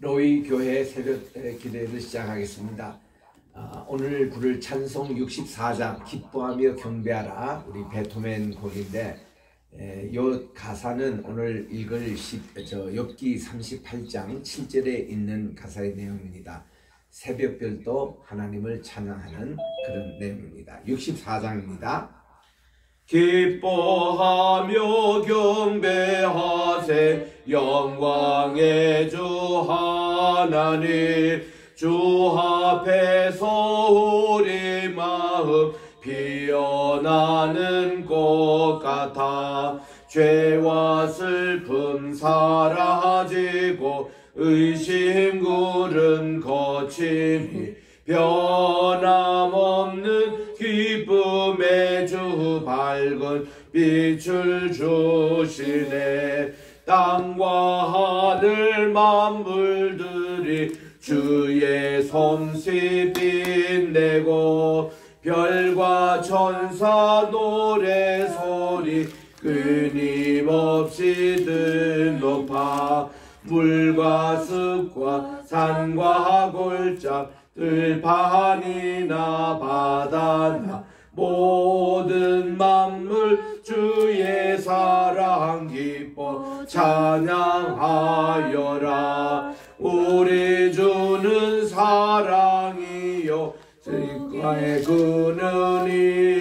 로이 교회 새벽 기도회를 시작하겠습니다. 오늘 부를 찬송 64장 기뻐하며 경배하라, 우리 베토벤 곡인데, 이 가사는 오늘 읽을 욥기 38장 7절에 있는 가사의 내용입니다. 새벽별도 하나님을 찬양하는 그런 내용입니다. 64장입니다. 기뻐하며 경배하세 영광의 주 하나님, 주 앞에서 우리 마음 피어나는 것 같아 죄와 슬픔 사라지고 의심 구름 거침이 변함없는 기쁨의 주 밝은 빛을 주시네. 땅과 하늘 만물들이 주의 솜씨 빛내고 별과 천사 노래소리 끊임없이 드높아 물과 습과 산과 골짜 들판이나 바다나 모든 만물 주의 사랑 기뻐 찬양하여라. 우리 주는 사랑이요 빛과의 근원이시니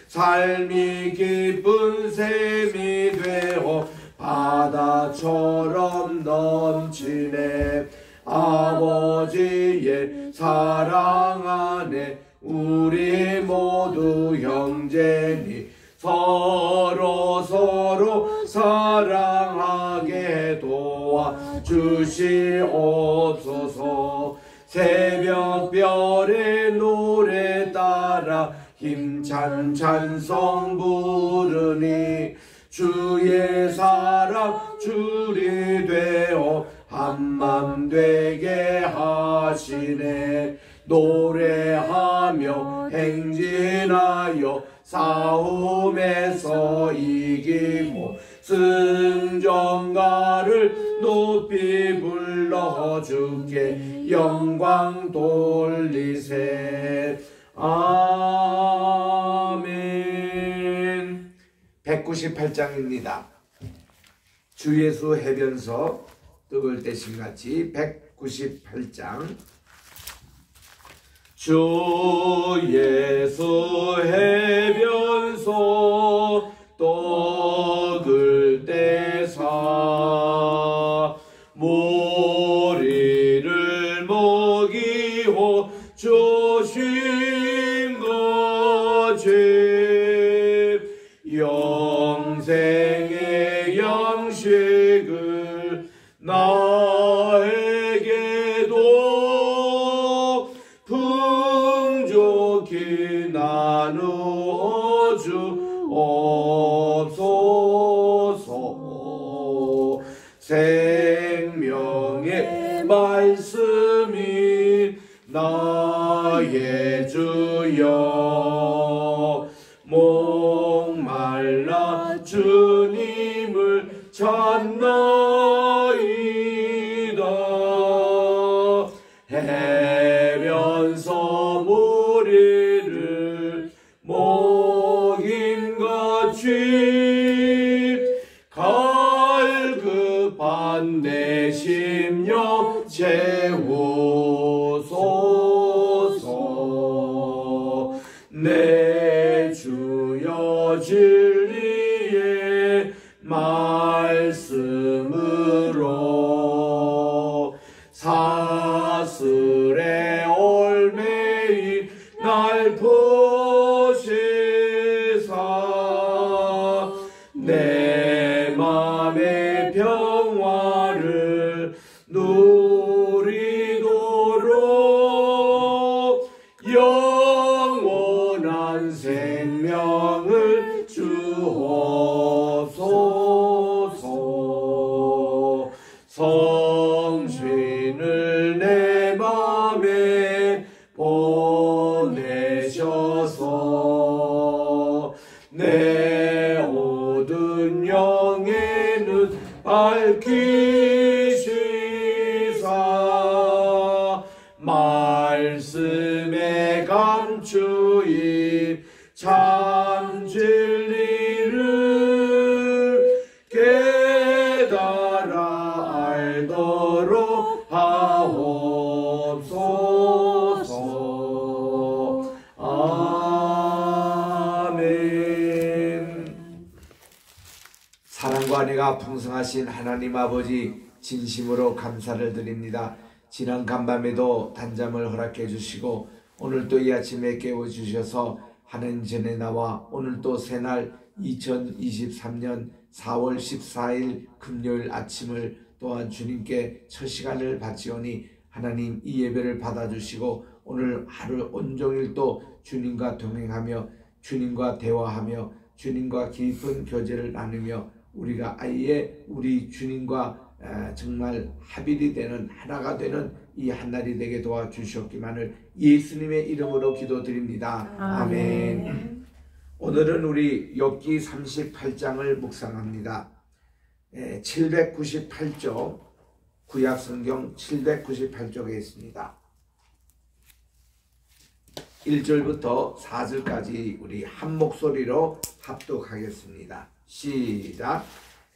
삶이 기쁜 샘이 되어 바다처럼 넘치네. 아버지의 사랑 안에 우리 모두 형제니 서로 사랑하게 도와주시옵소서. 새벽별의 노래 따라 힘찬 찬송 부르니 주의 사랑 줄이 되어 한맘 되게 하시네. 노래하며 행진하여 싸움에서 이기고 승전가를 높이 불러 주께 영광 돌리세. 아멘. 198장입니다. 주 예수 해변서 뜨거울 대신같이 198장. 주 예수 해변소 떠글 때사 모리를 먹이고 주신 것이 영생의 양식을 나에게도 풍족히 나누어 주옵소서. 생명의 말씀이 나의 주여 목말라 주님을 찾나이다. 해변서 무리를 먹인같이 갈급한 내 심령 채우소서. 내 주여 진리의 말씀으로 사슬의 올매이 날 보시사 내 맘의 평화를 누리도록 영원한 생명을 주옵소서. 성신을 내 맘에 보내셔서 내 모든 영에는 밝히시 은혜가 풍성하신 하나님 아버지 진심으로 감사를 드립니다. 지난 간밤에도 단잠을 허락해 주시고 오늘 또 이 아침에 깨워주셔서 하나님 전에 나와 오늘 또 새날 2023년 4월 14일 금요일 아침을 또한 주님께 첫 시간을 바치오니 하나님 이 예배를 받아주시고 오늘 하루 온종일 또 주님과 동행하며 주님과 대화하며 주님과 깊은 교제를 나누며 우리가 아예 우리 주님과 정말 합일이 되는 하나가 되는 이 한날이 되게 도와주셨기만을 예수님의 이름으로 기도드립니다. 아멘. 오늘은 우리 욥기 38장을 묵상합니다. 798쪽 구약성경 798쪽에 있습니다. 1절부터 4절까지 우리 한 목소리로 합독하겠습니다. 시작.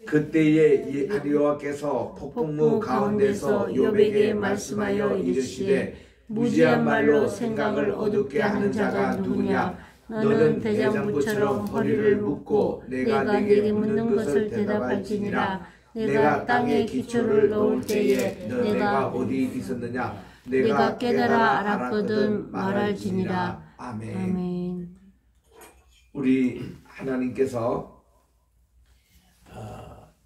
그때에 여호와께서 폭풍우 가운데서 욥에게 말씀하여 이르시되 무지한 말로 생각을 어둡게 하는 자가 누구냐? 너는 대장부처럼 허리를 묶고 내가 네게 묻는 것을 대답할지니라. 내가 땅에 기초를 놓을 때에 내가 어디 있었느냐? 내가 깨달아 알았거든 말할지니라. 아멘. 아멘. 우리 하나님께서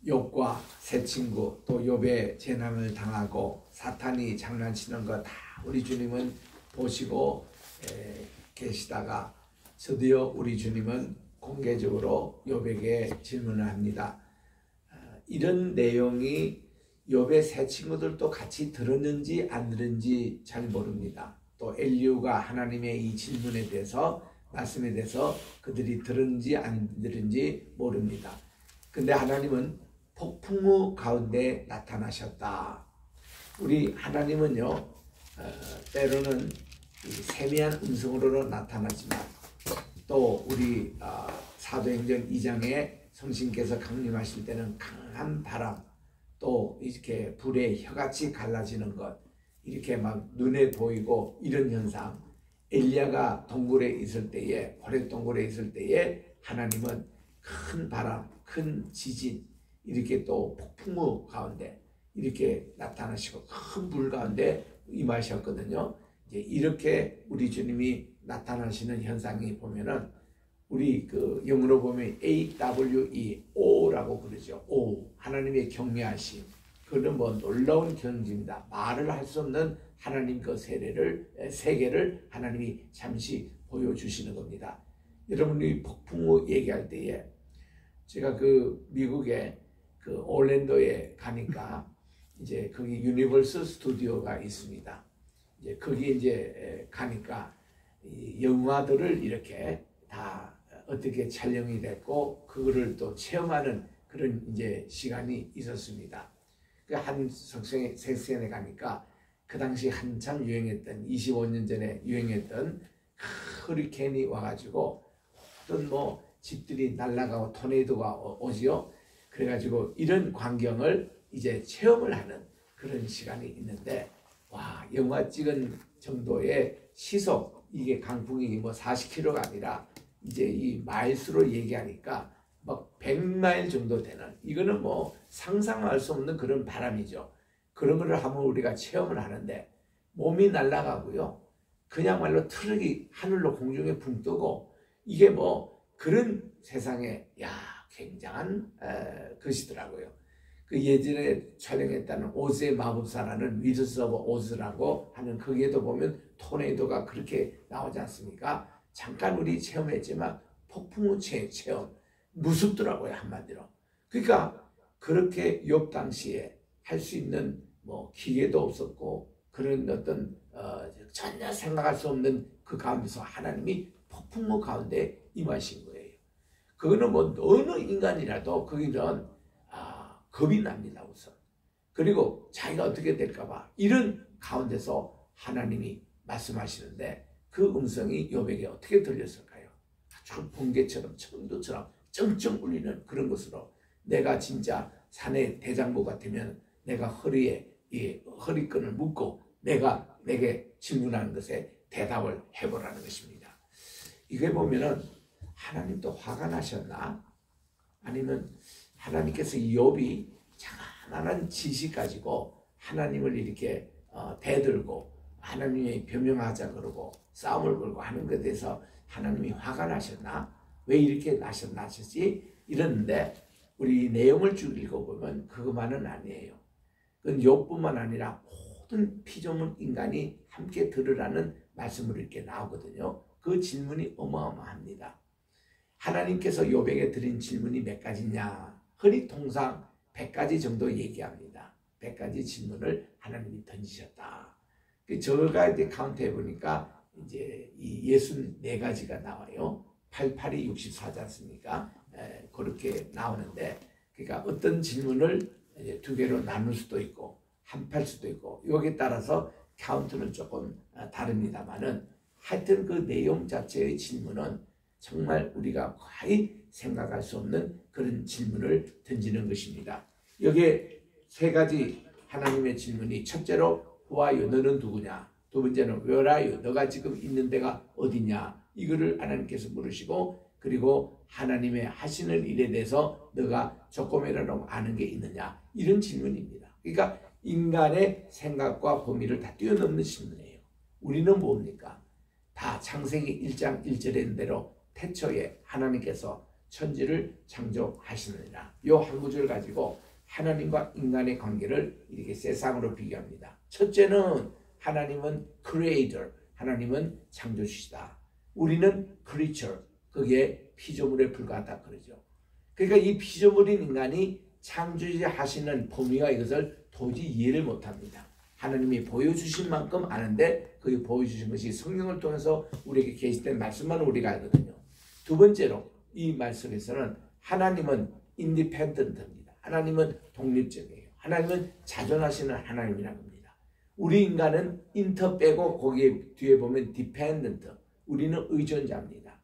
욥과 세 친구 또 욥의 재난을 당하고 사탄이 장난치는 거 다 우리 주님은 보시고 계시다가 드디어 우리 주님은 공개적으로 욥에게 질문을 합니다. 이런 내용이 욥의 세 친구들도 같이 들었는지 안 들었는지 잘 모릅니다. 또 엘리후가 하나님의 이 질문에 대해서 말씀에 대해서 그들이 들었는지 안 들었는지 모릅니다. 근데 하나님은 폭풍우 가운데 나타나셨다. 우리 하나님은요 때로는 세미한 음성으로 나타나지만 또 우리 사도행전 2장에 성신께서 강림하실 때는 강한 바람 또 이렇게 불에 혀같이 갈라지는 것 이렇게 막 눈에 보이고 이런 현상 엘리야가 동굴에 있을 때에 호렙 동굴에 있을 때에 하나님은 큰 바람 큰 지진 이렇게 또 폭풍우 가운데 이렇게 나타나시고 큰 불 가운데 임하셨거든요. 이제 이렇게 우리 주님이 나타나시는 현상이 보면은 우리 그 영어로 보면 AWE O라고 그러죠. O 하나님의 경외하심. 그는 뭐 놀라운 경지입니다. 말을 할 수 없는 하나님 그 세계를 하나님이 잠시 보여주시는 겁니다. 여러분이 폭풍우 얘기할 때에 제가 그 미국에 그 올랜도에 가니까 이제 거기 유니버설 스튜디오가 있습니다. 이제 거기 이제 가니까 이 영화들을 이렇게 다 어떻게 촬영이 됐고 그거를 또 체험하는 그런 이제 시간이 있었습니다. 그 한 sek션에 가니까 그 당시 한참 유행했던 25년 전에 유행했던 허리케인이 와가지고 어떤 뭐 집들이 날아가고 토네이도가 오지요. 그래가지고 이런 광경을 이제 체험을 하는 그런 시간이 있는데 와 영화 찍은 정도의 시속 이게 강풍이 뭐 40km가 아니라 이제 이 마일수로 얘기하니까 막 100마일 정도 되는 이거는 뭐 상상할 수 없는 그런 바람이죠. 그런 거를 하면 우리가 체험을 하는데 몸이 날아가고요. 그냥말로 트럭이 하늘로 공중에 붕 뜨고 이게 뭐 그런 세상에 야 굉장한 것이더라고요. 그 예전에 촬영했다는 오즈의 마법사라는 위드스 오브 오즈라고 하는 거기에도 보면 토네이도가 그렇게 나오지 않습니까? 잠깐 우리 체험했지만 폭풍우 체험 무섭더라고요 한마디로. 그러니까 그렇게 욥 당시에 할 수 있는 뭐 기계도 없었고 그런 어떤 전혀 생각할 수 없는 그 가운데서 하나님이 폭풍우 가운데 임하신 거예요. 그거는 뭐 어느 인간이라도 거기는 겁이 납니다 우선. 그리고 자기가 어떻게 될까봐 이런 가운데서 하나님이 말씀하시는데 그 음성이 욥에게 어떻게 들렸을까요? 아주 번개처럼 천둥처럼 쩡쩡 울리는 그런 것으로 내가 진짜 산의 대장부 같으면 내가 허리에 이 허리끈을 묶고 내게 질문하는 것에 대답을 해보라는 것입니다. 이게 보면은 하나님도 화가 나셨나? 아니면 하나님께서 욥이 자그마한 지식 가지고 하나님을 이렇게 대들고 하나님이 변명하자 그러고 싸움을 걸고 하는 것에 대해서 하나님이 화가 나셨나? 왜 이렇게 나셨지? 이러는데 우리 내용을 쭉 읽어보면 그것만은 아니에요. 그건 욥뿐만 아니라 모든 피조물 인간이 함께 들으라는 말씀으로 이렇게 나오거든요. 그 질문이 어마어마합니다. 하나님께서 욥에게 드린 질문이 몇 가지냐? 흔히 통상 100가지 정도 얘기합니다. 100가지 질문을 하나님이 던지셨다. 저가 이제 카운트해 보니까 이제 이 64가지가 나와요. 88이 64지 않습니까? 그렇게 나오는데, 그러니까 어떤 질문을 이제 두 개로 나눌 수도 있고 합할 수도 있고 여기에 따라서 카운트는 조금 다릅니다만은 하여튼 그 내용 자체의 질문은 정말 우리가 거의 생각할 수 없는 그런 질문을 던지는 것입니다. 여기에 세 가지 하나님의 질문이, 첫째로 Who are you? 너는 누구냐? 두 번째는 Where are you? 너가 지금 있는 데가 어디냐? 이거를 하나님께서 물으시고, 그리고 하나님의 하시는 일에 대해서 너가 조금이라도 아는 게 있느냐? 이런 질문입니다. 그러니까 인간의 생각과 범위를 다 뛰어넘는 질문이에요. 우리는 뭡니까? 다 창세기 1장 1절에 있는 대로 태초에 하나님께서 천지를 창조하시느니라. 이 한 구절 가지고 하나님과 인간의 관계를 이렇게 세상으로 비교합니다. 첫째는 하나님은 creator, 하나님은 창조주시다. 우리는 creature, 그게 피조물에 불과하다 그러죠. 그러니까 이 피조물인 인간이 창조하시는 범위와 이것을 도저히 이해를 못합니다. 하나님이 보여주신 만큼 아는데 그 보여주신 것이 성경을 통해서 우리에게 계시된 말씀만 우리가 알거든요. 두 번째로 이 말씀에서는 하나님은 independent입니다. 하나님은 독립적이에요. 하나님은 자존하시는 하나님이라는 겁니다. 우리 인간은 인터 빼고 거기에 뒤에 보면 dependent, 우리는 의존자입니다.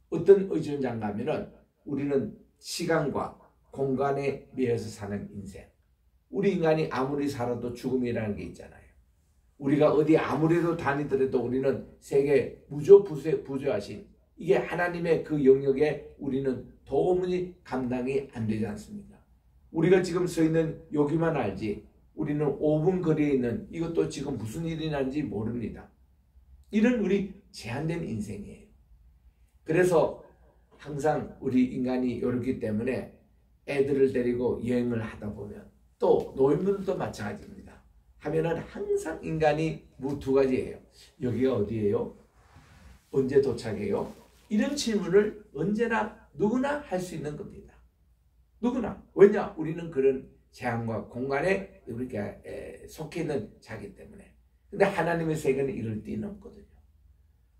어떤 의존자인가 하면은 우리는 시간과 공간에 매여서 사는 인생. 우리 인간이 아무리 살아도 죽음이라는 게 있잖아요. 우리가 어디 아무래도 다니더라도 우리는 세계 무조부조하신 이게 하나님의 그 영역에 우리는 도무지 감당이 안 되지 않습니까? 우리가 지금 서 있는 여기만 알지 우리는 5분 거리에 있는 이것도 지금 무슨 일이 나는지 모릅니다. 이런 우리 제한된 인생이에요. 그래서 항상 우리 인간이 이렇기 때문에 애들을 데리고 여행을 하다 보면 또 노인분들도 마찬가지입니다. 하면은 항상 인간이 두 가지예요. 여기가 어디예요? 언제 도착해요? 이런 질문을 언제나 누구나 할 수 있는 겁니다. 누구나. 왜냐? 우리는 그런 제한과 공간에 우리가 속해 있는 자기 때문에. 근데 하나님의 세계는 이럴 데는 없거든요.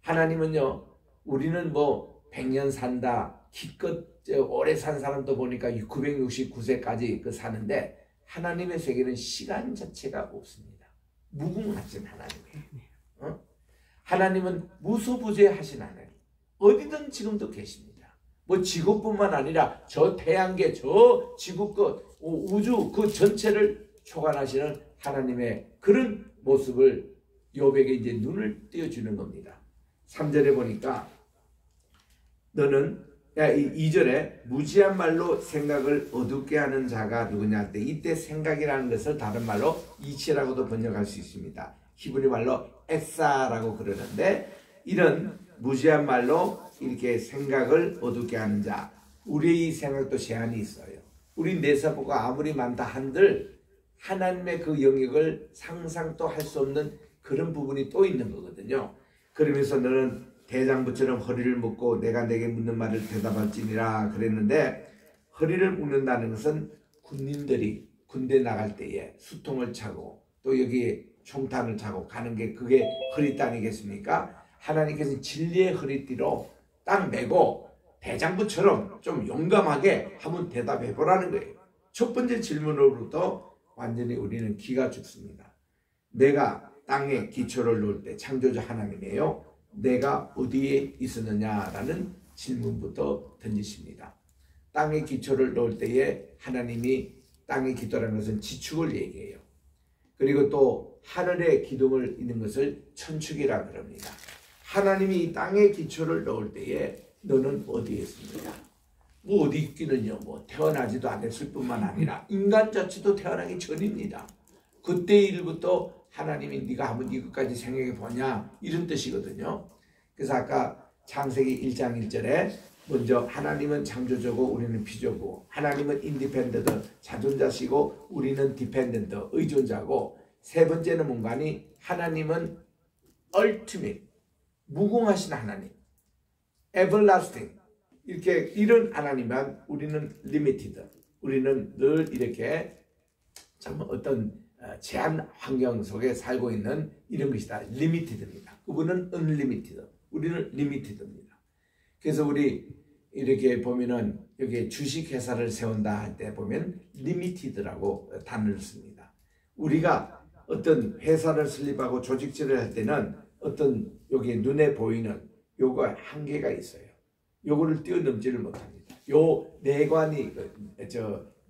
하나님은요, 우리는 뭐 100년 산다, 기껏 오래 산 사람도 보니까 969세까지 사는데 하나님의 세계는 시간 자체가 없습니다. 무궁하신 하나님이에요. 하나님은 무소부재하신 하나님. 어디든 지금도 계십니다. 뭐 지구뿐만 아니라 저 태양계, 저 지구 끝, 우주 그 전체를 초관하시는 하나님의 그런 모습을 욥에게 이제 눈을 띄워주는 겁니다. 3절에 보니까 너는 2절에 무지한 말로 생각을 어둡게 하는 자가 누구냐 할 때 이때 생각이라는 것을 다른 말로 이치라고도 번역할 수 있습니다. 히브리 말로 에사라고 그러는데 이런 무지한 말로 이렇게 생각을 어둡게 하는 자, 우리의 생각도 제한이 있어요. 우리 내사보가 아무리 많다 한들 하나님의 그 영역을 상상도 할 수 없는 그런 부분이 또 있는 거거든요. 그러면서 너는 대장부처럼 허리를 묶고 내가 내게 묻는 말을 대답할지니라 그랬는데, 허리를 묶는다는 것은 군인들이 군대 나갈 때에 수통을 차고 또 여기에 총탄을 차고 가는 게 그게 허리띠 아니겠습니까? 하나님께서는 진리의 허리띠로 딱 메고 대장부처럼 좀 용감하게 한번 대답해 보라는 거예요. 첫 번째 질문으로부터 완전히 우리는 기가 죽습니다. 내가 땅에 기초를 놓을 때 창조주 하나님이에요. 내가 어디에 있었느냐라는 질문부터 던지십니다. 땅에 기초를 놓을 때에 하나님이 땅의 기초라는 것은 지축을 얘기해요. 그리고 또 하늘의 기둥을 있는 것을 천축이라 그럽니다. 하나님이 이 땅의 기초를 놓을 때에 너는 어디에 있습니까? 뭐 어디 있기는요. 뭐 태어나지도 않았을 뿐만 아니라 인간 자체도 태어나기 전입니다. 그때 일부터 하나님이 네가 한번 이것까지 생각해 보냐 이런 뜻이거든요. 그래서 아까 창세기 1장 1절에 먼저 하나님은 창조주고 우리는 피조고, 하나님은 인디펜던트 자존자시고 우리는 디펜던트 의존자고, 세 번째는 뭔가니 하나님은 ultimate 무궁하신 하나님, everlasting 이렇게 이런 하나님만, 우리는 limited, 우리는 늘 이렇게 참 어떤 제한 환경 속에 살고 있는 이런 것이다. limited입니다. 그분은 unlimited, 우리는 limited입니다. 그래서 우리 이렇게 보면은 여기 주식회사를 세운다 할 때 보면 limited라고 단어를 씁니다. 우리가 어떤 회사를 설립하고 조직질을 할 때는 어떤 여기 눈에 보이는 요거 한계가 있어요. 요거를 뛰어넘지를 못합니다. 요 내관이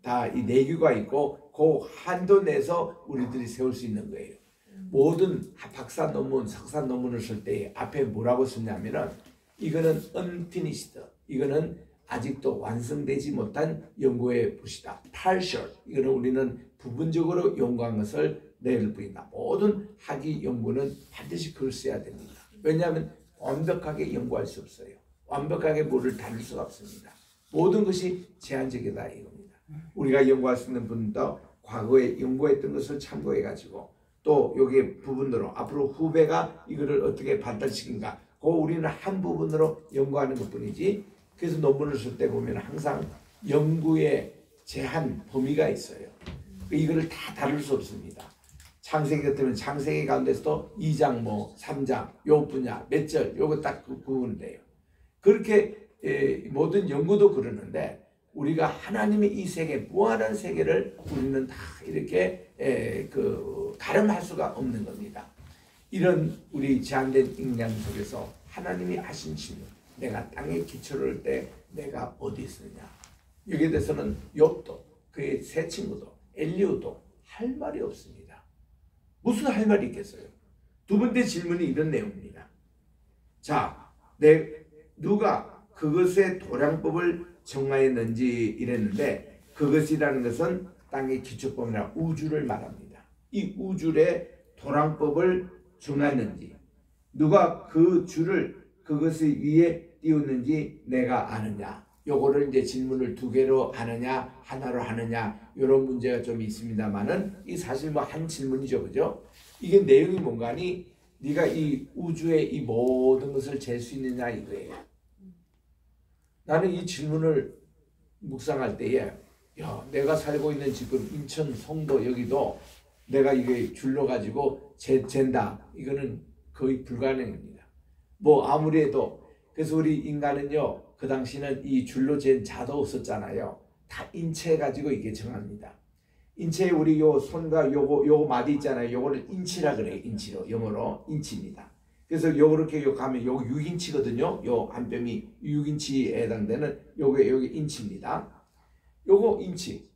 다 이 내규가 있고 그 한도 내에서 우리들이 세울 수 있는 거예요. 모든 박사 논문, 석사 논문을 쓸 때 앞에 뭐라고 쓰냐면은 이거는 unfinished, 이거는 아직도 완성되지 못한 연구의 붓이다. partial, 이거는 우리는 부분적으로 연구한 것을 내를 뿌린다. 모든 학위 연구는 반드시 그걸 써야 됩니다. 왜냐하면 완벽하게 연구할 수 없어요. 완벽하게 뭐를 다룰 수가 없습니다. 모든 것이 제한적이다 이겁니다. 우리가 연구할 수 있는 분도 과거에 연구했던 것을 참고해 가지고 또 여기 부분으로 앞으로 후배가 이거를 어떻게 발달시킨가, 그 우리는 한 부분으로 연구하는 것뿐이지. 그래서 논문을 쓸 때 보면 항상 연구의 제한 범위가 있어요. 이거를 다 다룰 수 없습니다. 창세기 같으면 창세기 가운데서도 2장 뭐 3장 요 분야 몇 절 요거 딱 구분돼요. 그렇게 모든 연구도 그러는데 우리가 하나님의 이 세계, 무한한 세계를 우리는 다 이렇게 가름할 수가 없는 겁니다. 이런 우리 제한된 인간 속에서 하나님이 하신 질문, 내가 땅에 기초를 할 때 내가 어디 있느냐, 여기에 대해서는 욥도 그의 세 친구도 엘리후도 할 말이 없습니다. 무슨 할 말이 있겠어요? 두 번째 질문이 이런 내용입니다. 자, 누가 그것의 도량법을 정하였는지 이랬는데, 그것이라는 것은 땅의 기초법이나 우주를 말합니다. 이 우주의 도량법을 정하였는지, 누가 그 줄을 그것의 위에 띄웠는지 내가 아느냐. 요거를 이제 질문을 두 개로 하느냐 하나로 하느냐 이런 문제가 좀 있습니다만은 이 사실 뭐 한 질문이죠, 그죠? 이게 내용이 뭔가니 네가 이 우주의 이 모든 것을 잴 수 있느냐 이거예요. 나는 이 질문을 묵상할 때에 야, 내가 살고 있는 지금 인천 송도 여기도 내가 이게 줄로 가지고 잰다, 이거는 거의 불가능합니다. 뭐 아무리 해도. 그래서 우리 인간은요, 그 당시는 이 줄로 잰 자도 없었잖아요. 다 인체 가지고 이게 정합니다. 인체에 우리 요 손과 요거 마디 있잖아요. 요거를 인치라 그래요. 인치로, 영어로 인치입니다. 그래서 요렇게 요 가면 요 6인치거든요. 요 한 뼘이 6인치에 해당되는 요게 인치입니다. 요거 인치.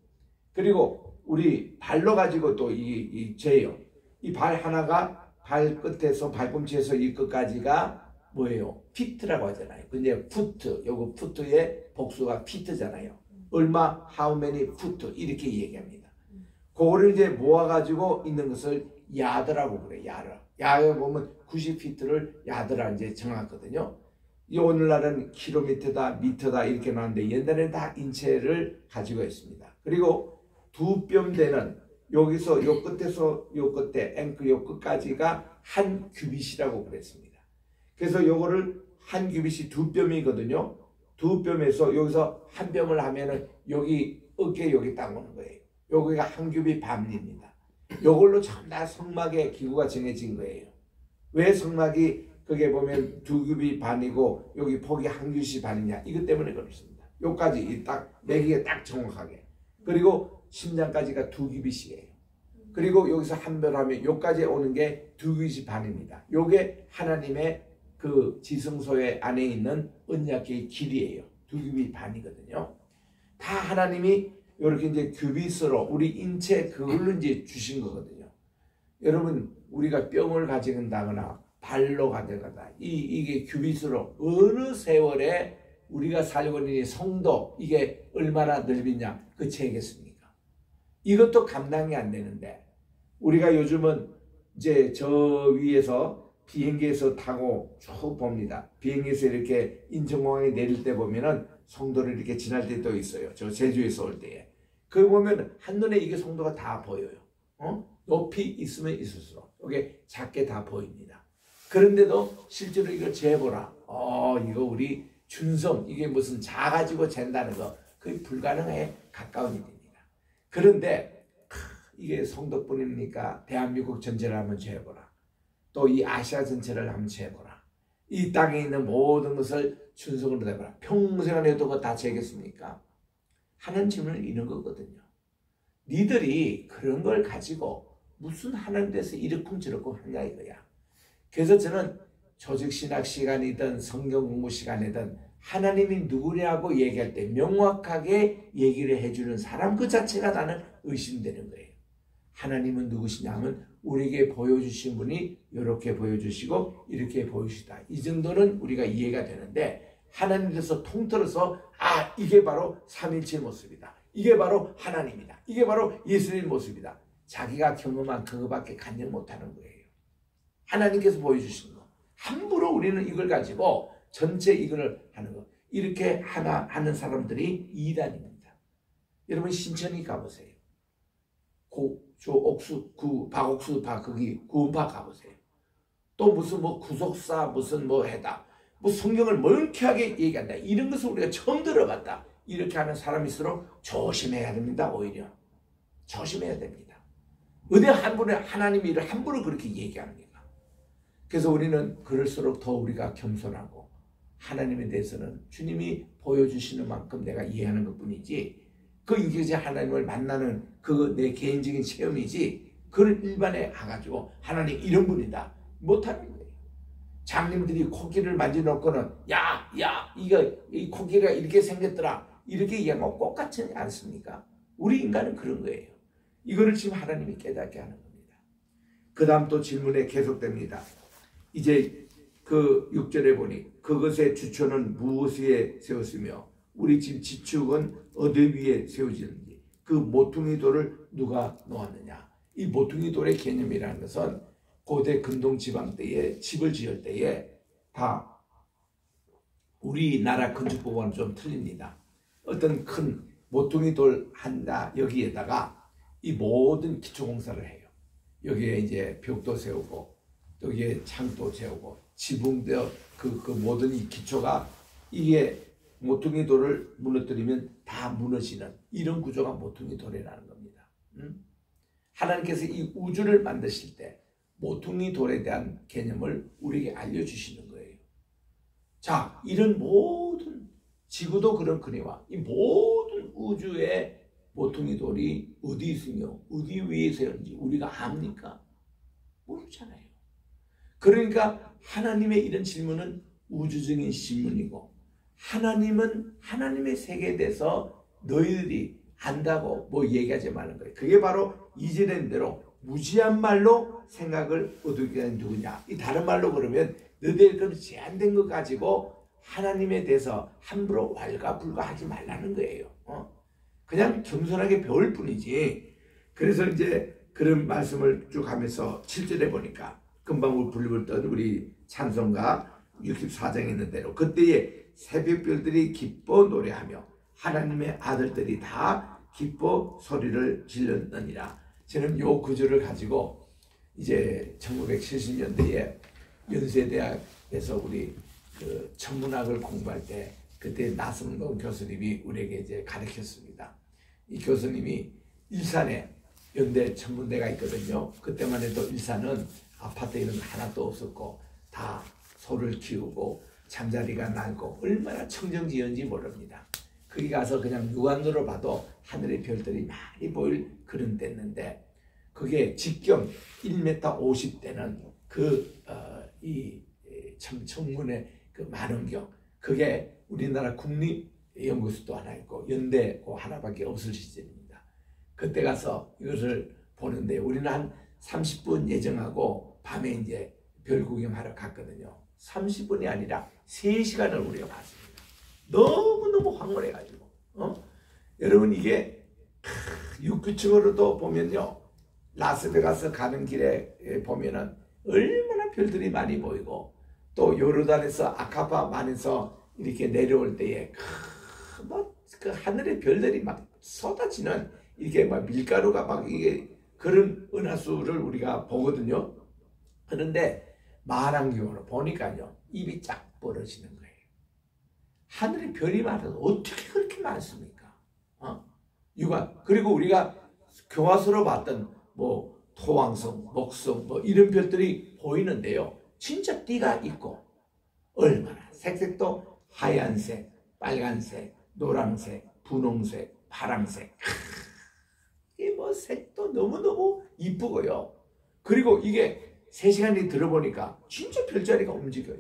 그리고 우리 발로 가지고 또 이 재요. 이 발 하나가 발 끝에서 발꿈치에서 이 끝까지가 뭐예요? 피트라고 하잖아요. 근데 푸트, 요거 푸트의 복수가 피트잖아요. 얼마, how many foot 이렇게 얘기합니다. 그거를 이제 모아가지고 있는 것을 야드라고 그래요. 야드 보면 90피트를 야드라 이제 정하거든요. 이 오늘날은 킬로미터다, 미터다 이렇게 나왔는데 옛날에는 다 인체를 가지고 있습니다. 그리고 두 뼘 되는 여기서 요 끝에서 요 끝에 앵클 요 끝까지가 한 규빗이라고 그랬습니다. 그래서 요거를 한 규빗이 두 뼘이거든요. 두 뼘에서 여기서 한 뼘을 하면은 여기 어깨 여기 딱 오는 거예요. 여기가 한 규빗 반입니다. 요걸로 전부 다 성막의 기구가 정해진 거예요. 왜 성막이 그게 보면 두 규빗 반이고 여기 폭이 한 규빗 반이냐, 이것 때문에 그렇습니다. 요까지 딱 매기게 딱 정확하게. 그리고 심장까지가 두 규빗이에요. 그리고 여기서 한 별 하면 요까지 오는 게 두 규빗 반입니다. 요게 하나님의 그 지성소의 안에 있는 언약궤의 길이에요. 두 규빗 반이거든요. 다 하나님이 이렇게 이제 규빗으로 우리 인체 그걸로 이제 주신 거거든요. 여러분, 우리가 뿅을 가져간다거나 발로 가져가다 이게 규빗으로 어느 세월에 우리가 살고 있는 이 성도 이게 얼마나 넓이냐 그 채겠습니까? 이것도 감당이 안 되는데 우리가 요즘은 이제 저 위에서 비행기에서 타고 쭉 봅니다. 비행기에서 이렇게 인천공항에 내릴 때 보면은 성도를 이렇게 지날 때도 있어요. 저 제주에서 올 때에. 그거 보면 한눈에 이게 성도가 다 보여요. 높이 있으면 있을수록 이게 작게 다 보입니다. 그런데도 실제로 이걸 재보라. 이거 우리 준성 이게 무슨 작아지고 잰다는 거 거의 불가능에 가까운 일입니다. 그런데 이게 성도뿐입니까? 대한민국 전체를 한번 재보라. 또 이 아시아 전체를 한번 재보라. 이 땅에 있는 모든 것을 준성으로 해보라. 평생 안에 어떤 거 다 재겠습니까? 하는 질문을 이런 거거든요. 니들이 그런 걸 가지고 무슨 하나님 대해서 이러쿵저러쿵 하냐 이거야. 그래서 저는 조직신학 시간이든 성경 공부 시간이든 하나님이 누구냐고 얘기할 때 명확하게 얘기를 해주는 사람 그 자체가 나는 의심되는 거예요. 하나님은 누구시냐 하면 우리에게 보여주신 분이 이렇게 보여주시고 이렇게 보여주시다. 이 정도는 우리가 이해가 되는데 하나님 대해서 통틀어서 이게 바로 삼일체의 모습이다. 이게 바로 하나님이다. 이게 바로 예수님의 모습이다. 자기가 경험한 그거밖에 간증 못하는 거예요. 하나님께서 보여주신 거. 함부로 우리는 이걸 가지고 전체 이걸 하는 거. 이렇게 하나 하는 사람들이 이단입니다. 여러분 신천이 가보세요. 박옥수 거기 구원파 가보세요. 또 무슨 뭐 구속사 무슨 뭐 해다. 뭐 성경을 명쾌하게 얘기한다. 이런 것을 우리가 처음 들어봤다. 이렇게 하는 사람일수록 조심해야 됩니다. 오히려. 조심해야 됩니다. 어디 함부로 하나님이 이를 함부로 그렇게 얘기합니까? 그래서 우리는 그럴수록 더 우리가 겸손하고 하나님에 대해서는 주님이 보여주시는 만큼 내가 이해하는 것뿐이지 이게 하나님을 만나는 그 내 개인적인 체험이지 그걸 일반에 가가지고 하나님 이런 분이다 못하는 거예요. 장님들이 코끼리를 만져놓고는 이 코끼리가 이렇게 생겼더라 이렇게 얘기하면 똑같지 않습니까? 우리 인간은 그런 거예요. 이거를 지금 하나님이 깨닫게 하는 겁니다. 그 다음 또 질문에 계속됩니다. 이제 그 6절에 보니 그것의 주초는 무엇에 세웠으며 우리 집 지축은 어디 위에 세워지는지 그 모퉁이 돌을 누가 놓았느냐. 이 모퉁이 돌의 개념이라는 것은 고대 근동 지방 때에 집을 지을 때에 다 우리나라 건축법과는 좀 틀립니다. 어떤 큰 모퉁이 돌 한다 여기에다가 이 모든 기초공사를 해요. 여기에 이제 벽도 세우고 여기에 창도 세우고 지붕도 그 모든 이 기초가 이게 모퉁이 돌을 무너뜨리면 다 무너지는 이런 구조가 모퉁이 돌이라는 겁니다. 하나님께서 이 우주를 만드실 때 모퉁이 돌에 대한 개념을 우리에게 알려주시는 거예요. 자, 이런 모든 지구도 그런 거니와 이 모든 우주의 모퉁이 돌이 어디 있으며 어디 위에 세웠는지 우리가 압니까? 모르잖아요. 그러니까 하나님의 이런 질문은 우주적인 질문이고 하나님은 하나님의 세계에 대해서 너희들이 안다고 뭐 얘기하지 마는 거예요. 그게 바로 이전의 대로 무지한 말로 생각을 얻게 된 누구냐. 이 다른 말로 그러면 너희들 그럼 제한된 것 가지고 하나님에 대해서 함부로 왈가불가하지 말라는 거예요. 그냥 겸손하게 배울 뿐이지. 그래서 이제 그런 말씀을 쭉 하면서 7절에 보니까 금방 불렀던 우리 찬송가 64장에 있는 대로 그때에 새벽별들이 기뻐 노래하며 하나님의 아들들이 다 기뻐 소리를 질렀느니라. 저는 요 구절을 가지고 이제 1970년대에 연세대학에서 우리 그 천문학을 공부할 때 그때 나성동 교수님이 우리에게 이제 가르쳤습니다. 이 교수님이 일산에 연대 천문대가 있거든요. 그때만 해도 일산은 아파트 이런 거 하나도 없었고 다 소를 키우고 잠자리가 넓고 얼마나 청정지연지 모릅니다. 거기 가서 그냥 육안으로 봐도 하늘의 별들이 많이 보일 그런 데였는데 그게 직경 1m 50대는 이 천문의 그 만원경 그게 우리나라 국립연구소도 하나 있고 연대고 하나밖에 없을 시절입니다. 그때 가서 이것을 보는데 우리는 한 30분 예정하고 밤에 이제 별 구경하러 갔거든요. 30분이 아니라 3시간을 우리가 봤습니다. 너무너무 황홀해가지고 여러분 이게 육구층으로도 보면요, 라스베가스 가는 길에 보면은 얼마나 별들이 많이 보이고, 또 요르단에서 아카바만에서 이렇게 내려올 때에 그 하늘의 별들이 막 쏟아지는, 이게 막 밀가루가 막 이게 그런 은하수를 우리가 보거든요. 그런데 만안경으로 보니까요, 입이 쫙 벌어지는 거예요. 하늘의 별이 많아서 어떻게 그렇게 많습니까? 그리고 우리가 교과서로 봤던 뭐 토왕성, 목성 뭐 이런 별들이 보이는데요, 진짜 띠가 있고, 얼마나 색색도 하얀색, 빨간색, 노란색, 분홍색, 파란색, 이 뭐 색도 너무너무 이쁘고요. 그리고 이게 3시간이 들어보니까 진짜 별자리가 움직여요.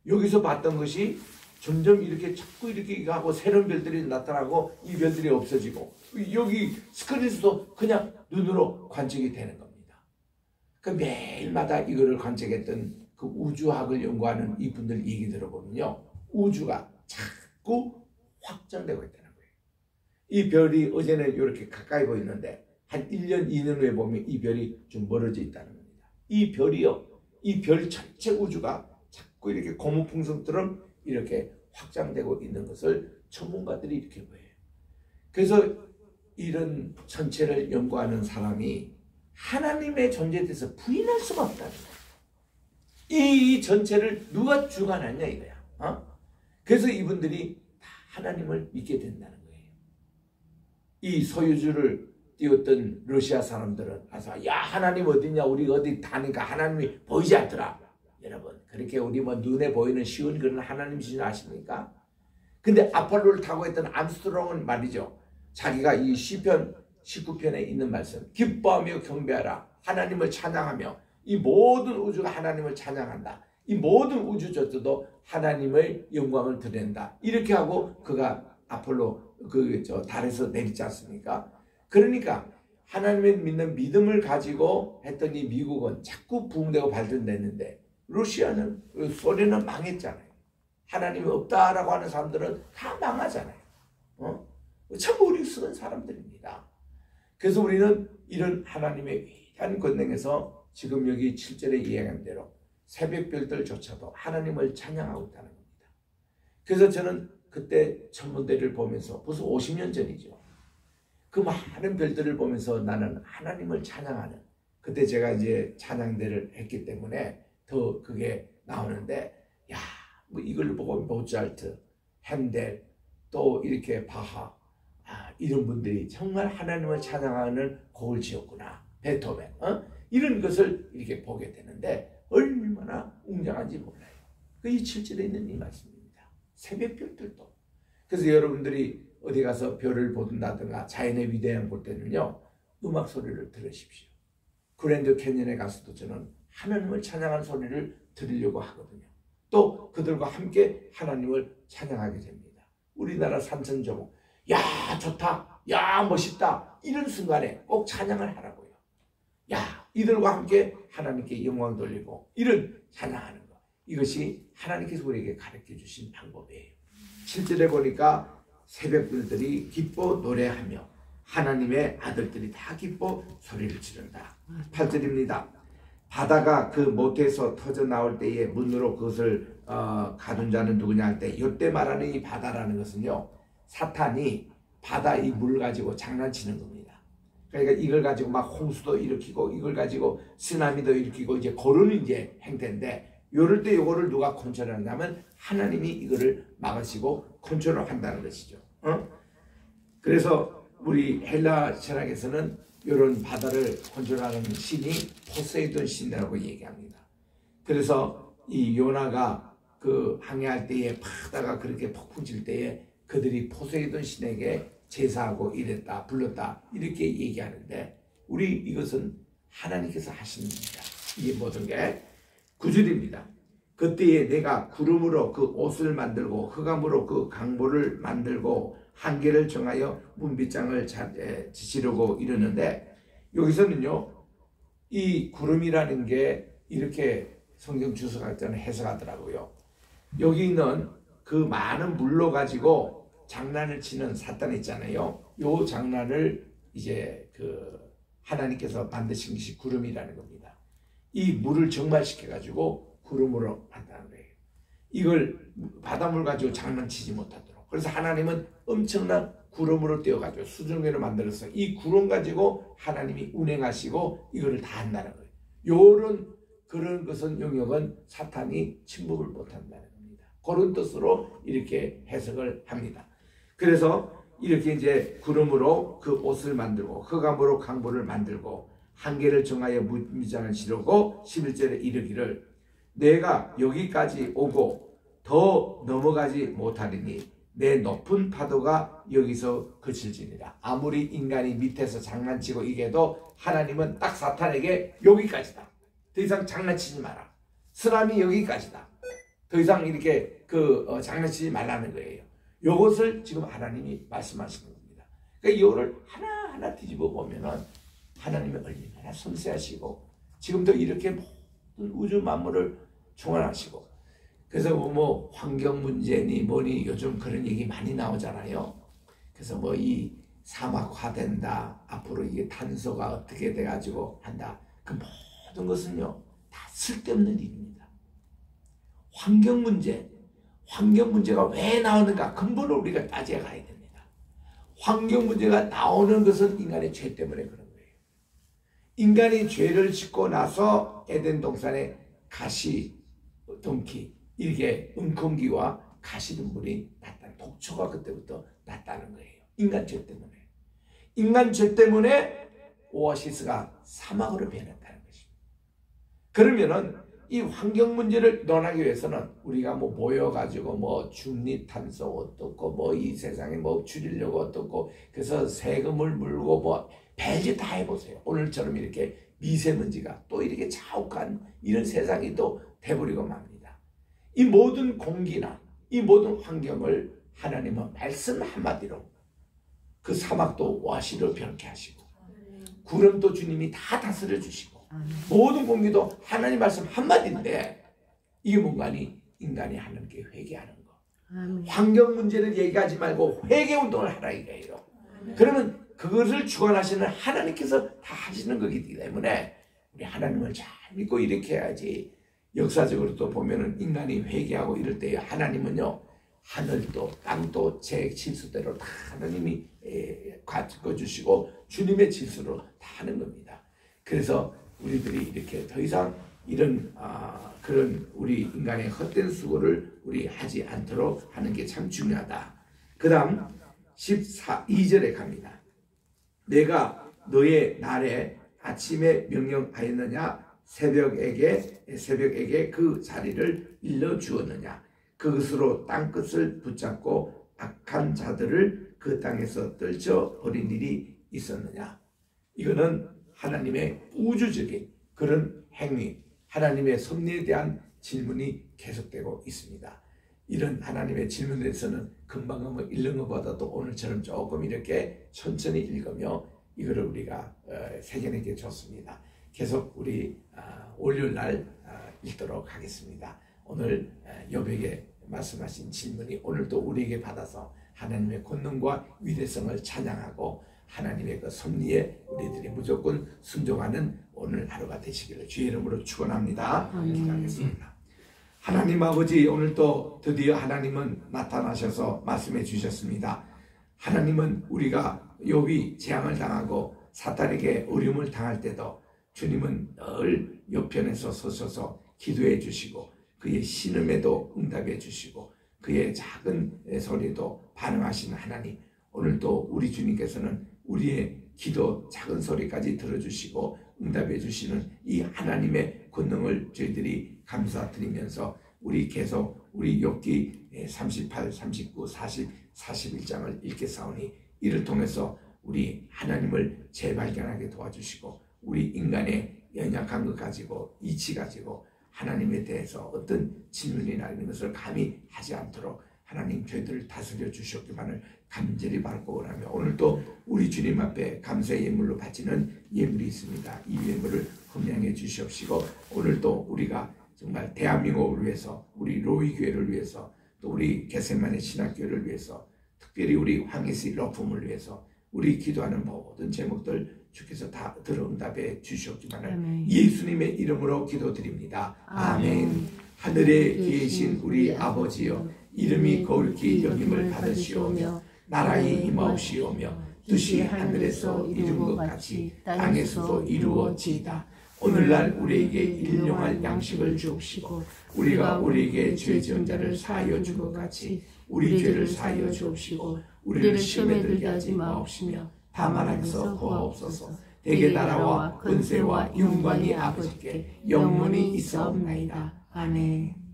여기서 봤던 것이 점점 이렇게 자꾸 이렇게 하고 새로운 별들이 나타나고 이 별들이 없어지고, 여기 스크린에서도 그냥 눈으로 관측이 되는 겁니다. 그 매일마다 이거를 관측했던 그 우주학을 연구하는 이분들 얘기 들어보면요, 우주가 자꾸 확장되고 있다는 거예요. 이 별이 어제는 이렇게 가까이 보이는데 한 1년, 2년 후에 보면 이 별이 좀 멀어져 있다는 겁니다. 이 별이요, 이 별 전체 우주가 자꾸 이렇게 고무풍선처럼 이렇게 확장되고 있는 것을 전문가들이 이렇게 보여요. 그래서 이런 전체를 연구하는 사람이 하나님의 존재에 대해서 부인할 수가 없다는 거예요. 이 전체를 누가 주관하냐 이거야. 그래서 이분들이 다 하나님을 믿게 된다는 거예요. 이 소유주를 띄웠던 러시아 사람들은 와서, 야, 하나님 어디냐, 우리 어디 다니까 하나님이 보이지 않더라. 여러분, 그렇게 우리 뭐 눈에 보이는 쉬운 그런 하나님이신 아십니까? 근데 아폴로를 타고 했던 암스트롱은 말이죠, 자기가 이 시편 19편에 있는 말씀, 기뻐하며 경배하라, 하나님을 찬양하며, 이 모든 우주가 하나님을 찬양한다, 이 모든 우주조차도 하나님의 영광을 드린다, 이렇게 하고 그가 아폴로 달에서 내리지 않습니까? 그러니까 하나님을 믿는 믿음을 가지고 했던 이 미국은 자꾸 부흥되고 발전됐는데, 러시아는, 소련은 망했잖아요. 하나님이 없다라고 하는 사람들은 다 망하잖아요. 참 어리석은 사람들입니다. 그래서 우리는 이런 하나님의 위대한 권능에서 지금 여기 7절에 이야기한 대로 새벽별들조차도 하나님을 찬양하고 있다는 겁니다. 그래서 저는 그때 천문대를 보면서 벌써 50년 전이죠. 그 많은 별들을 보면서 나는 하나님을 찬양하는, 그때 제가 이제 찬양대를 했기 때문에 더 그게 나오는데, 야, 뭐 이걸 보고 모차르트, 핸델, 또 이렇게 바하, 이런 분들이 정말 하나님을 찬양하는 곡을 지었구나. 베토벤, 이런 것을 이렇게 보게 되는데 얼마나 웅장한지 몰라요. 그 이 7절에 있는 이 말씀입니다. 새벽별들도. 그래서 여러분들이 어디 가서 별을 보든다든가 자연의 위대함 볼 때는요, 음악 소리를 들으십시오. 그랜드 캐년에 가서도 저는 하나님을 찬양하는 소리를 들으려고 하거든요. 또 그들과 함께 하나님을 찬양하게 됩니다. 우리나라 산천조목, 야, 좋다, 야, 멋있다, 이런 순간에 꼭 찬양을 하라고요. 야, 이들과 함께 하나님께 영광 돌리고 이런 찬양하는 것, 이것이 하나님께서 우리에게 가르쳐 주신 방법이에요. 7절에 보니까 새벽들이 기뻐 노래하며 하나님의 아들들이 다 기뻐 소리를 지른다. 8절입니다. 바다가 그 못에서 터져 나올 때에 문으로 그것을 가둔 자는 누구냐 할 때, 이때 말하는 이 바다라는 것은요, 사탄이 바다 이 물 가지고 장난치는 겁니다. 그러니까 이걸 가지고 막 홍수도 일으키고, 이걸 가지고 쓰나미도 일으키고, 이제 그런 이제 행태인데, 이럴 때 이거를 누가 컨트롤하냐면 하나님이 이거를 막으시고 컨트롤을 한다는 것이죠. 그래서 우리 헬라 철학에서는 이런 바다를 컨트롤하는 신이 포세이돈 신이라고 얘기합니다. 그래서 이 요나가 그 항해할 때에 바다가 그렇게 폭풍 칠 때에 그들이 포세이돈 신에게 제사하고 이랬다, 불렀다, 이렇게 얘기하는데, 우리 이것은 하나님께서 하신 겁니다. 이게 모든 게 9절입니다. 그때에 내가 구름으로 그 옷을 만들고 흑암으로 그 강보를 만들고 한계를 정하여 문빗장을 지시려고 이러는데, 여기서는요, 이 구름이라는 게 이렇게 성경 주석학자는 해석하더라고요. 여기 있는 그 많은 물로 가지고 장난을 치는 사탄 있잖아요. 요 장난을 이제 하나님께서 만드신 것이 구름이라는 겁니다. 이 물을 정말시켜 가지고 구름으로 만드는 거예요. 이걸 바닷물 가지고 장난치지 못하도록. 그래서 하나님은 엄청난 구름으로 떼어가지고 수증기로 만들어서 이 구름 가지고 하나님이 운행하시고 이거를 다 한다는 거예요. 그런 것은 영역은 사탄이 침묵을 못한다는 겁니다. 그런 뜻으로 이렇게 해석을 합니다. 그래서 이렇게 이제 구름으로 그 옷을 만들고 흑암으로 강보를 만들고 한계를 정하여 무장을 지르고 11절에 이르기를 내가 여기까지 오고 더 넘어가지 못하리니 내 높은 파도가 여기서 그칠지니라. 아무리 인간이 밑에서 장난치고 이게도 하나님은 딱 사탄에게 여기까지다. 더 이상 장난치지 마라. 쓰나미 여기까지다. 더 이상 이렇게 장난치지 말라는 거예요. 이것을 지금 하나님이 말씀하시는 겁니다. 그러니까 이거를 하나하나 뒤집어 보면은 하나님이 얼마나 섬세하시고 지금도 이렇게 모든 우주 만물을 총괄하시고 그래서 뭐 환경 문제니 뭐니 요즘 그런 얘기 많이 나오잖아요. 그래서 뭐 이 사막화된다. 앞으로 이게 탄소가 어떻게 돼가지고 한다. 그 모든 것은요 다 쓸데없는 일입니다. 환경 문제가 왜 나오는가 근본을 우리가 따져야 가야 됩니다. 환경 문제가 나오는 것은 인간의 죄 때문에 그런 거예요. 인간이 죄를 짓고 나서 에덴 동산에 가시, 동키 이렇게 은콩기와 가시덤불이 났다. 독초가 그때부터 났다는 거예요. 인간 죄 때문에. 인간 죄 때문에 오아시스가 사막으로 변했다는 것입니다. 그러면은 이 환경 문제를 논하기 위해서는 우리가 뭐 모여가지고 뭐 중립탄소 어떻고 뭐 이 세상에 뭐 줄이려고 어떻고 그래서 세금을 물고 뭐 별짓 다 해보세요. 오늘처럼 이렇게 미세먼지가 또 이렇게 자욱한 이런 세상이 또 돼버리고 맙니다. 이 모든 공기나 이 모든 환경을 하나님은 말씀 한마디로 그 사막도 와시로 변케 하시고 구름도 주님이 다 다스려 주시고 모든 공기도 하나님 말씀 한마디인데 이게 뭔가니 인간이 하나님께 회개하는 거. 환경 문제를 얘기하지 말고 회개 운동을 하라 이거예요. 그러면 그것을 주관하시는 하나님께서 다 하시는 거기 때문에 우리 하나님을 잘 믿고 이렇게 해야지. 역사적으로 또 보면은 인간이 회개하고 이럴 때 하나님은요 하늘도 땅도 제 질서대로 다 하나님이 가꿔 주시고 주님의 질서로 다 하는 겁니다. 그래서 우리들이 이렇게 더 이상 이런 그런 우리 인간의 헛된 수고를 우리 하지 않도록 하는 게 참 중요하다. 그 다음 2절에 갑니다. 내가 너의 날에 아침에 명령하였느냐 새벽에게 그 자리를 일러주었느냐 그것으로 땅끝을 붙잡고 악한 자들을 그 땅에서 떨쳐버린 일이 있었느냐. 이거는 하나님의 우주적인 그런 행위 하나님의 섭리에 대한 질문이 계속되고 있습니다. 이런 하나님의 질문에 대해서는 금방 읽는 것보다도 오늘처럼 조금 이렇게 천천히 읽으며 이거를 우리가 새겨내게 좋습니다. 계속 우리 월요일날 읽도록 하겠습니다. 오늘 욥에게 말씀하신 질문이 오늘도 우리에게 받아서 하나님의 권능과 위대성을 찬양하고 하나님의 그 섭리에 우리들이 무조건 순종하는 오늘 하루가 되시기를 주의 이름으로 축원합니다. 기도하겠습니다. 하나님 아버지 오늘도 드디어 하나님은 나타나셔서 말씀해 주셨습니다. 하나님은 우리가 욥이 재앙을 당하고 사탄에게 어려움을 당할 때도 주님은 늘 옆편에서 서셔서 기도해 주시고 그의 신음에도 응답해 주시고 그의 작은 소리도 반응하시는 하나님 오늘도 우리 주님께서는 우리의 기도 작은 소리까지 들어주시고 응답해 주시는 이 하나님의 권능을 저희들이 감사드리면서 우리 계속 우리 욥기 38, 39, 40, 41장을 읽겠사오니 이를 통해서 우리 하나님을 재발견하게 도와주시고 우리 인간의 연약한 것 가지고 이치 가지고 하나님에 대해서 어떤 질문이나 이런 것을 감히 하지 않도록 하나님 저희들을 다스려 주셨기만을 간절히 바라고 원하며 오늘도 우리 주님 앞에 감사의 예물로 바치는 예물이 있습니다. 이 예물을 흠양해 주시옵시고 오늘도 우리가 정말 대한민국을 위해서 우리 로이 교회를 위해서 또 우리 겟세마네 신학교를 위해서 특별히 우리 황희수 러품을 위해서 우리 기도하는 모든 제목들 주께서 다 들어응답해 주시옵기만을 아멘. 예수님의 이름으로 기도드립니다. 아멘. 하늘에 계신 우리 아버지여 이름이 거룩히 여김을 받으시오며 나라의 임하옵시오며 뜻이 하늘에서 이룬 것 같이 땅에서도 이루어지이다. 오늘날 우리에게 일용할 양식을 주옵시고 우리가 우리에게 죄 지은 자를 사하여 준 것 같이 우리 죄를 사하여 주옵시고 우리를 시험에 들게 하지 마옵시며 다만 하면서 구하옵소서. 대개 나라와 권세와 영광이 아버지께 영원히 있사옵나이다. 아멘.